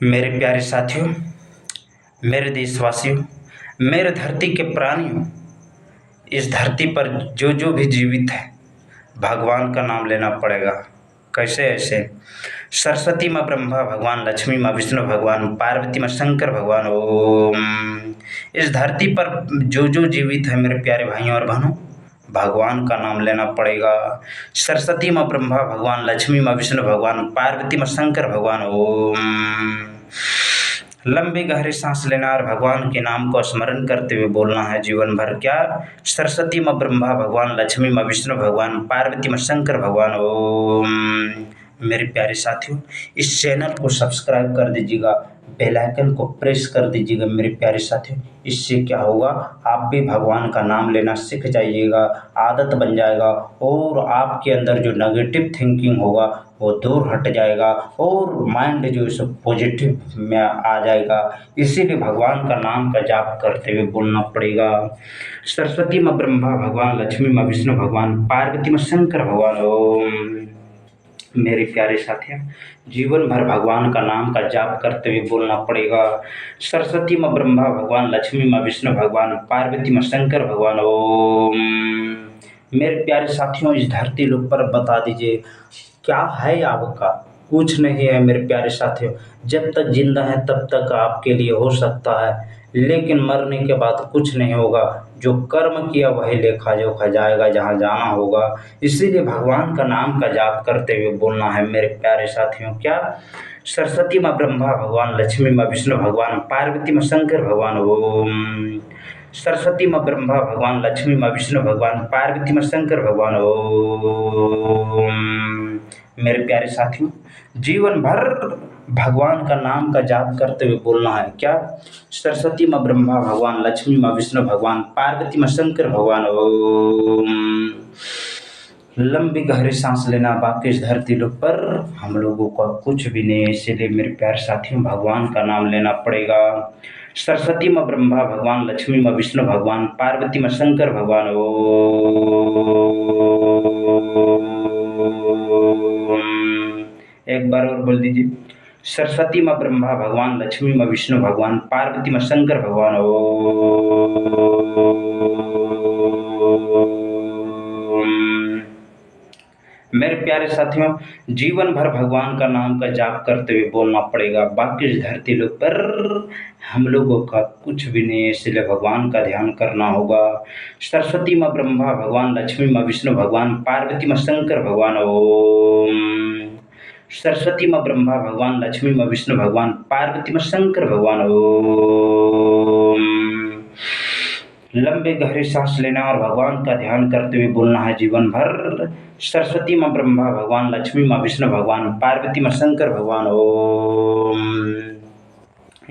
मेरे प्यारे साथियों, मेरे देशवासियों, मेरे धरती के प्राणियों, इस धरती पर जो जो भी जीवित है, भगवान का नाम लेना पड़ेगा। कैसे ऐसे? सरस्वती माँ ब्रह्मा भगवान, लक्ष्मी माँ विष्णु भगवान, पार्वती माँ शंकर भगवान। ओम। इस धरती पर जो जो जीवित है मेरे प्यारे भाइयों और बहनों, भगवान का नाम लेना पड़ेगा। सरस्वती माँ ब्रह्मा भगवान, लक्ष्मी माँ विष्णु भगवान, पार्वती माँ शंकर भगवान। ओम। लंबी गहरी सांस लेना और भगवान के नाम को स्मरण करते हुए बोलना है जीवन भर। क्या? सरस्वती माँ ब्रह्मा भगवान, लक्ष्मी माँ विष्णु भगवान, पार्वती माँ शंकर भगवान। ओम। मेरे प्यारे साथियों, इस चैनल को सब्सक्राइब कर दीजिएगा, बेल आइकन को प्रेस कर दीजिएगा मेरे प्यारे साथियों। इससे क्या होगा, आप भी भगवान का नाम लेना सीख जाइएगा, आदत बन जाएगा और आपके अंदर जो नेगेटिव थिंकिंग होगा वो दूर हट जाएगा और माइंड जो है सो पॉजिटिव में आ जाएगा। इसीलिए भगवान का नाम का जाप करते हुए बोलना पड़ेगा। सरस्वती माँ ब्रह्मा भगवान, लक्ष्मी माँ विष्णु भगवान, पार्वती माँ शंकर भगवान। ओम। मेरे प्यारे साथियों, जीवन भर भगवान का नाम का जाप करते हुए बोलना पड़ेगा। सरस्वती माँ ब्रह्मा भगवान, लक्ष्मी माँ विष्णु भगवान, पार्वती माँ शंकर भगवान। ओम। मेरे प्यारे साथियों, इस धरती लोक पर बता दीजिए क्या है आपका? कुछ नहीं है मेरे प्यारे साथियों। जब तक जिंदा है तब तक आपके लिए हो सकता है, लेकिन मरने के बाद कुछ नहीं होगा। जो कर्म किया वही लेखा जोखा जाएगा, जहाँ जाना होगा। इसीलिए भगवान का नाम का जाप करते हुए बोलना है मेरे प्यारे साथियों। क्या? सरस्वती माँ ब्रह्मा भगवान, लक्ष्मी माँ विष्णु भगवान, पार्वती माँ शंकर भगवान। ओम। सरस्वती माँ ब्रह्मा भगवान, लक्ष्मी माँ विष्णु भगवान, पार्वती माँ शंकर भगवान। ओम। मेरे प्यारे साथियों, जीवन भर भगवान का नाम का जाप करते हुए बोलना है। क्या? सरस्वती माँ ब्रह्मा भगवान, लक्ष्मी माँ विष्णु भगवान, पार्वती माँ शंकर भगवान। ओम। लंबी गहरी सांस लेना। बाकी इस धरती लोक पर हम लोगों का कुछ भी नहीं है, इसीलिए मेरे प्यारे साथियों भगवान का नाम लेना पड़ेगा। सरस्वती माँ ब्रह्मा भगवान, लक्ष्मी माँ विष्णु भगवान, पार्वती माँ शंकर भगवान। ओम। एक बार और बोल दीजिए। सरस्वती माँ ब्रह्मा भगवान, लक्ष्मी माँ विष्णु भगवान, पार्वती माँ शंकर भगवान। ओम। मेरे प्यारे साथियों, जीवन भर भगवान का नाम का जाप करते हुए बोलना पड़ेगा। बाकी इस धरती लोक पर हम लोगों का कुछ भी नहीं है, इसलिए भगवान का ध्यान करना होगा। सरस्वती माँ ब्रह्मा भगवान, लक्ष्मी माँ विष्णु भगवान, पार्वती माँ शंकर भगवान। ओम। सरस्वती माँ ब्रह्मा भगवान, लक्ष्मी माँ विष्णु भगवान, पार्वती माँ शंकर भगवान। ओम। लंबे गहरे सांस लेना और भगवान का ध्यान करते हुए बोलना है जीवन भर। सरस्वती माँ ब्रह्मा भगवान, लक्ष्मी माँ विष्णु भगवान, पार्वती माँ शंकर भगवान। ओम।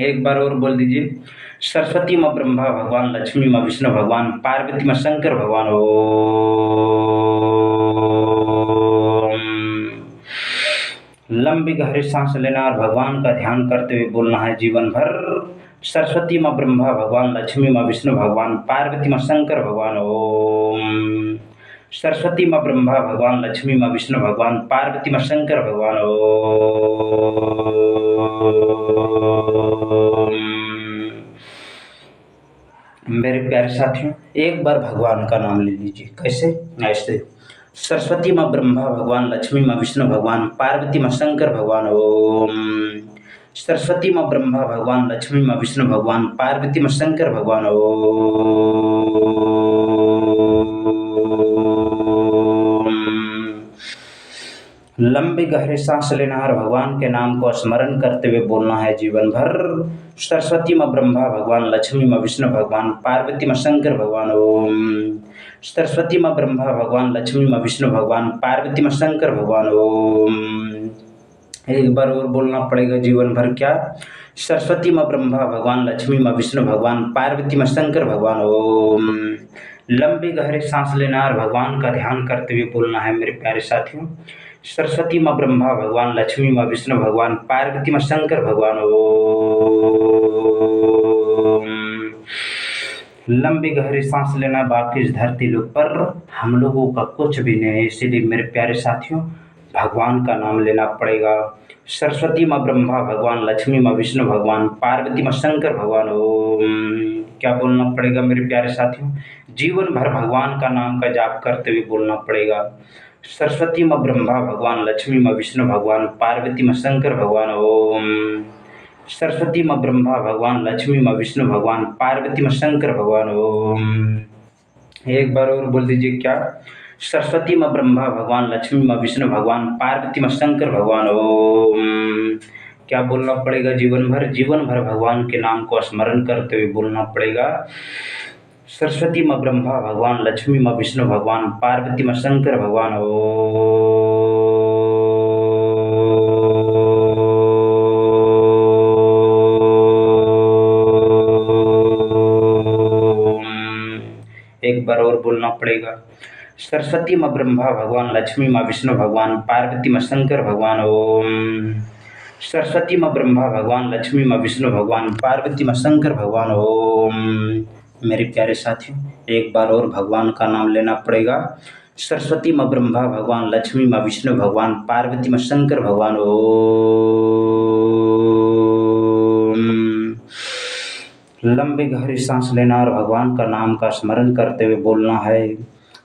एक बार और बोल दीजिए। सरस्वती माँ ब्रह्मा भगवान, लक्ष्मी माँ विष्णु भगवान, पार्वती माँ शंकर भगवान। ओम। लंबी गहरी सांस लेना और भगवान का ध्यान करते हुए बोलना है जीवन भर। सरस्वती माँ ब्रह्मा भगवान, लक्ष्मी माँ विष्णु भगवान, पार्वती माँ शंकर भगवान। ओम। सरस्वती माँ ब्रह्मा भगवान, लक्ष्मी माँ विष्णु भगवान, पार्वती माँ शंकर भगवान। ओम। मेरे प्यारे साथियों, एक बार भगवान का नाम ले लीजिए। कैसे? ऐसे। सरस्वती माँ ब्रह्मा भगवान, लक्ष्मी माँ विष्णु भगवान, पार्वती माँ शंकर भगवान। ओम। सरस्वती माँ ब्रह्मा भगवान, लक्ष्मी माँ विष्णु भगवान, पार्वती माँ शंकर भगवान। ओम। लंबी गहरी सांस लेना और भगवान के नाम को स्मरण करते हुए बोलना है जीवन भर। सरस्वती माँ ब्रह्मा भगवान, लक्ष्मी माँ विष्णु भगवान, पार्वती माँ शंकर भगवान। ओम। सरस्वती माँ ब्रह्मा भगवान, लक्ष्मी माँ विष्णु भगवान, पार्वती माँ शंकर भगवान। ओम। एक बार और बोलना पड़ेगा जीवन भर। क्या? सरस्वती माँ ब्रह्मा भगवान, लक्ष्मी माँ विष्णु भगवान, पार्वती माँ शंकर भगवान। ओम। लंबी गहरी सांस लेना और भगवान का ध्यान करते हुए बोलना है मेरे प्यारे साथियों। सरस्वती माँ ब्रह्मा भगवान, लक्ष्मी माँ विष्णु भगवान, पार्वती माँ शंकर भगवान। ओम। लंबी गहरी सांस लेना। बाकी इस धरती लोक पर हम लोगों का कुछ भी नहीं है, इसीलिए मेरे प्यारे साथियों भगवान का नाम लेना पड़ेगा। सरस्वती माँ ब्रह्मा भगवान, लक्ष्मी माँ विष्णु भगवान, पार्वती माँ शंकर भगवान। ओम। क्या बोलना पड़ेगा मेरे प्यारे साथियों? जीवन भर भगवान का नाम का जाप करते हुए बोलना पड़ेगा। सरस्वती माँ ब्रह्मा भगवान, लक्ष्मी माँ विष्णु भगवान, पार्वती माँ शंकर भगवान। ओम। सरस्वती माँ ब्रह्मा भगवान, लक्ष्मी माँ विष्णु भगवान, पार्वती माँ शंकर भगवान। ओम। एक बार और बोल दीजिए क्या? सरस्वती माँ ब्रह्मा भगवान, लक्ष्मी माँ विष्णु भगवान, पार्वती माँ शंकर भगवान। ओम। क्या बोलना पड़ेगा? जीवन भर, जीवन भर भगवान के नाम को स्मरण करते हुए बोलना पड़ेगा। सरस्वती माँ ब्रह्मा भगवान, लक्ष्मी माँ विष्णु भगवान, पार्वती माँ शंकर भगवान। एक बार और बोलना पड़ेगा। सरस्वती माँ ब्रह्मा भगवान, लक्ष्मी माँ विष्णु भगवान, पार्वती माँ शंकर भगवान। ओम। सरस्वती माँ ब्रह्मा भगवान, लक्ष्मी माँ विष्णु भगवान, पार्वती माँ शंकर भगवान। ओम। मेरे प्यारे साथियों, एक बार और भगवान का नाम लेना पड़ेगा। सरस्वती माँ ब्रह्मा भगवान, लक्ष्मी माँ विष्णु भगवान, पार्वती माँ शंकर भगवान। ओम। लंबी गहरी सांस लेना और भगवान का नाम का स्मरण करते हुए बोलना है।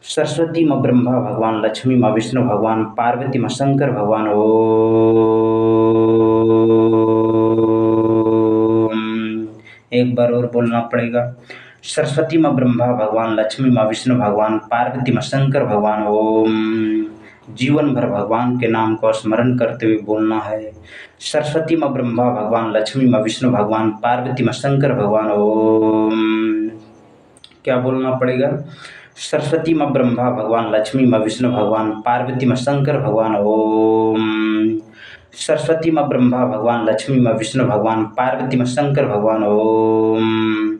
सरस्वती माँ ब्रह्मा भगवान, लक्ष्मी माँ विष्णु भगवान, पार्वती माँ शंकर भगवान। ओम। एक बार और बोलना पड़ेगा। सरस्वती माँ ब्रह्मा भगवान, लक्ष्मी माँ विष्णु भगवान, पार्वती माँ शंकर भगवान। ओम। जीवन भर भगवान के नाम को स्मरण करते हुए बोलना है। सरस्वती माँ ब्रह्मा भगवान, लक्ष्मी माँ विष्णु भगवान, पार्वती माँ शंकर भगवान। ओम। क्या बोलना पड़ेगा? सरस्वती माँ ब्रह्मा भगवान, लक्ष्मी माँ विष्णु भगवान, पार्वती माँ शंकर भगवान। ओम। सरस्वती माँ ब्रह्मा भगवान, लक्ष्मी माँ विष्णु भगवान, पार्वती माँ शंकर भगवान। ओम।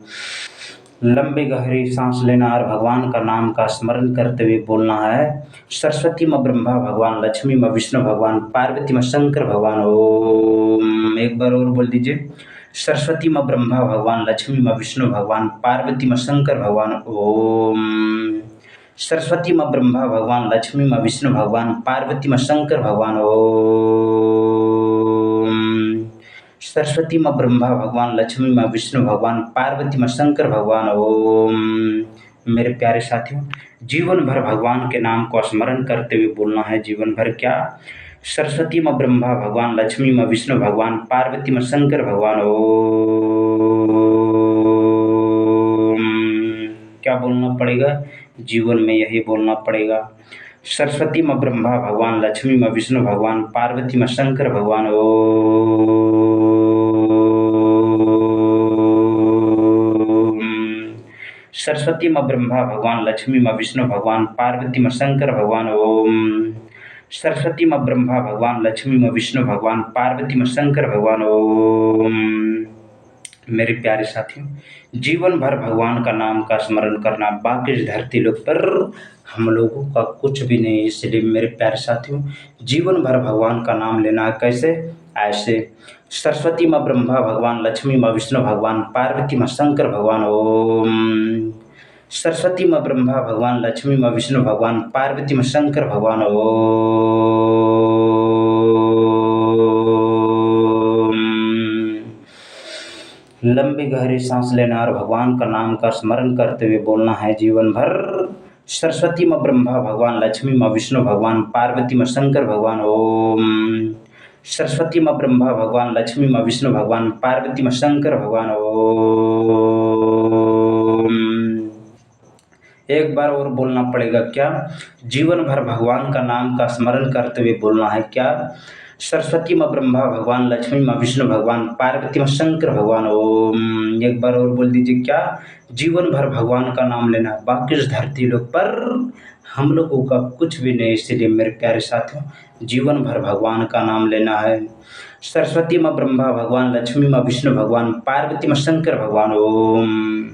लंबी गहरी सांस लेना और भगवान का नाम का स्मरण करते हुए बोलना है। सरस्वती माँ ब्रह्मा भगवान, लक्ष्मी माँ विष्णु भगवान, पार्वती माँ शंकर भगवान। ओम। एक बार और बोल दीजिए। सरस्वती माँ ब्रह्मा भगवान, लक्ष्मी माँ विष्णु भगवान, पार्वती माँ शंकर भगवान। ओम। सरस्वती माँ ब्रह्मा भगवान, लक्ष्मी माँ विष्णु भगवान, पार्वती माँ शंकर भगवान। ओम। सरस्वती माँ ब्रह्मा भगवान, लक्ष्मी माँ विष्णु भगवान, पार्वती माँ शंकर भगवान। ओम। मेरे प्यारे साथियों, जीवन भर भगवान के नाम को स्मरण करते हुए बोलना है। जीवन भर क्या? सरस्वती माँ ब्रह्मा भगवान, लक्ष्मी माँ विष्णु भगवान, पार्वती माँ शंकर भगवान। ओम। क्या बोलना पड़ेगा? जीवन में यही बोलना पड़ेगा। सरस्वती माँ ब्रह्मा भगवान, लक्ष्मी माँ विष्णु भगवान, पार्वती माँ शंकर भगवान। ओम। सरस्वती माँ ब्रह्मा भगवान, लक्ष्मी माँ विष्णु भगवान, पार्वती माँ शंकर भगवान। ओम। सरस्वती माँ ब्रह्मा भगवान, लक्ष्मी माँ विष्णु भगवान, पार्वती माँ शंकर भगवान। ओम। मेरे प्यारे साथियों, जीवन भर भगवान का नाम का स्मरण करना, बाकी इस धरती लोक पर हम लोगों का कुछ भी नहीं। इसलिए मेरे प्यारे साथियों, जीवन भर भगवान का नाम लेना है। कैसे? ऐसे। सरस्वती माँ ब्रह्मा भगवान, लक्ष्मी माँ विष्णु भगवान, पार्वती माँ शंकर भगवान। ओम। सरस्वती माँ ब्रह्मा भगवान, लक्ष्मी माँ विष्णु भगवान, पार्वती माँ शंकर भगवान। ओम। लंबी गहरी सांस लेना और भगवान का नाम का स्मरण करते हुए बोलना है। जीवन भर सरस्वती माँ ब्रह्मा भगवान, लक्ष्मी माँ विष्णु भगवान, पार्वती माँ शंकर भगवान। ओम। सरस्वती माँ ब्रह्मा भगवान, लक्ष्मी माँ विष्णु भगवान, पार्वती माँ शंकर भगवान। ओम। एक बार और बोलना पड़ेगा क्या? जीवन भर भगवान का नाम का स्मरण करते हुए बोलना है। क्या? सरस्वती माँ ब्रह्मा भगवान, लक्ष्मी माँ विष्णु भगवान, पार्वती माँ शंकर भगवान। ओम। एक बार और बोल दीजिए क्या? जीवन भर भगवान का नाम लेना, बाकी इस धरती लोक पर हम लोगों का कुछ भी नहीं। इसलिए मेरे प्यारे साथियों, जीवन भर भगवान का नाम लेना है। सरस्वती माँ ब्रह्मा भगवान, लक्ष्मी माँ विष्णु भगवान, पार्वती माँ शंकर भगवान। ओम।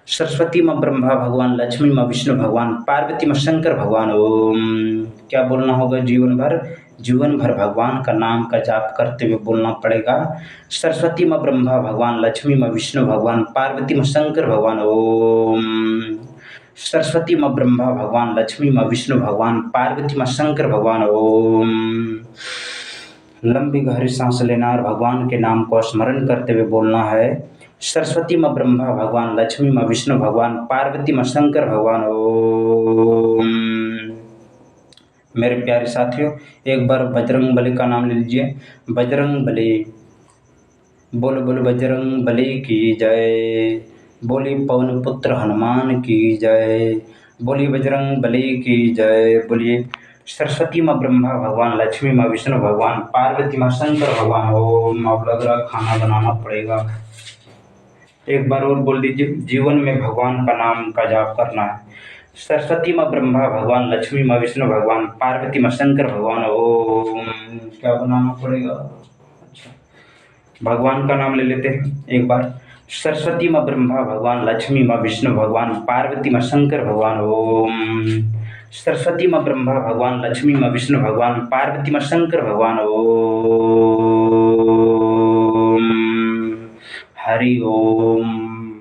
सरस्वती माँ ब्रह्मा भगवान, लक्ष्मी माँ विष्णु भगवान, पार्वती माँ शंकर भगवान। ओम। क्या बोलना होगा? जीवन भर, जीवन भर भगवान का नाम का जाप करते हुए बोलना पड़ेगा। सरस्वती माँ ब्रह्मा भगवान, लक्ष्मी माँ विष्णु भगवान, पार्वती माँ शंकर भगवान। ओम। सरस्वती माँ ब्रह्मा भगवान, लक्ष्मी माँ विष्णु भगवान, पार्वती माँ शंकर भगवान। ओम। लंबी गहरी सांस लेना और भगवान के नाम को स्मरण करते हुए बोलना है, सरस्वती माँ ब्रह्मा भगवान, लक्ष्मी माँ विष्णु भगवान, पार्वती माँ शंकर भगवान। ओम। मेरे प्यारे साथियों, एक बार बजरंग बली का नाम ले लीजिए। बजरंग बली, बोलो बोलो बजरंग बली की जय, बोली पवन पुत्र हनुमान की जय, बोलिए बजरंग बली की जय, बोलिए सरस्वती माँ ब्रह्मा भगवान, लक्ष्मी माँ विष्णु भगवान, पार्वती माँ शंकर भगवान। ओम। अब लग रहा खाना बनाना पड़ेगा। एक बार और बोल दीजिए, जीवन में भगवान का नाम का जाप करना है। सरस्वती माँ ब्रह्मा भगवान, लक्ष्मी माँ विष्णु भगवान, पार्वती माँ शंकर भगवान। ओम। क्या बनाना पड़ेगा? अच्छा, भगवान का नाम ले लेते हैं एक बार। सरस्वती माँ ब्रह्मा भगवान, लक्ष्मी माँ विष्णु भगवान, पार्वती माँ शंकर भगवान। ओम। सरस्वती माँ ब्रह्मा भगवान, लक्ष्मी माँ विष्णु भगवान, पार्वती माँ शंकर भगवान। ओम। हरि ओम।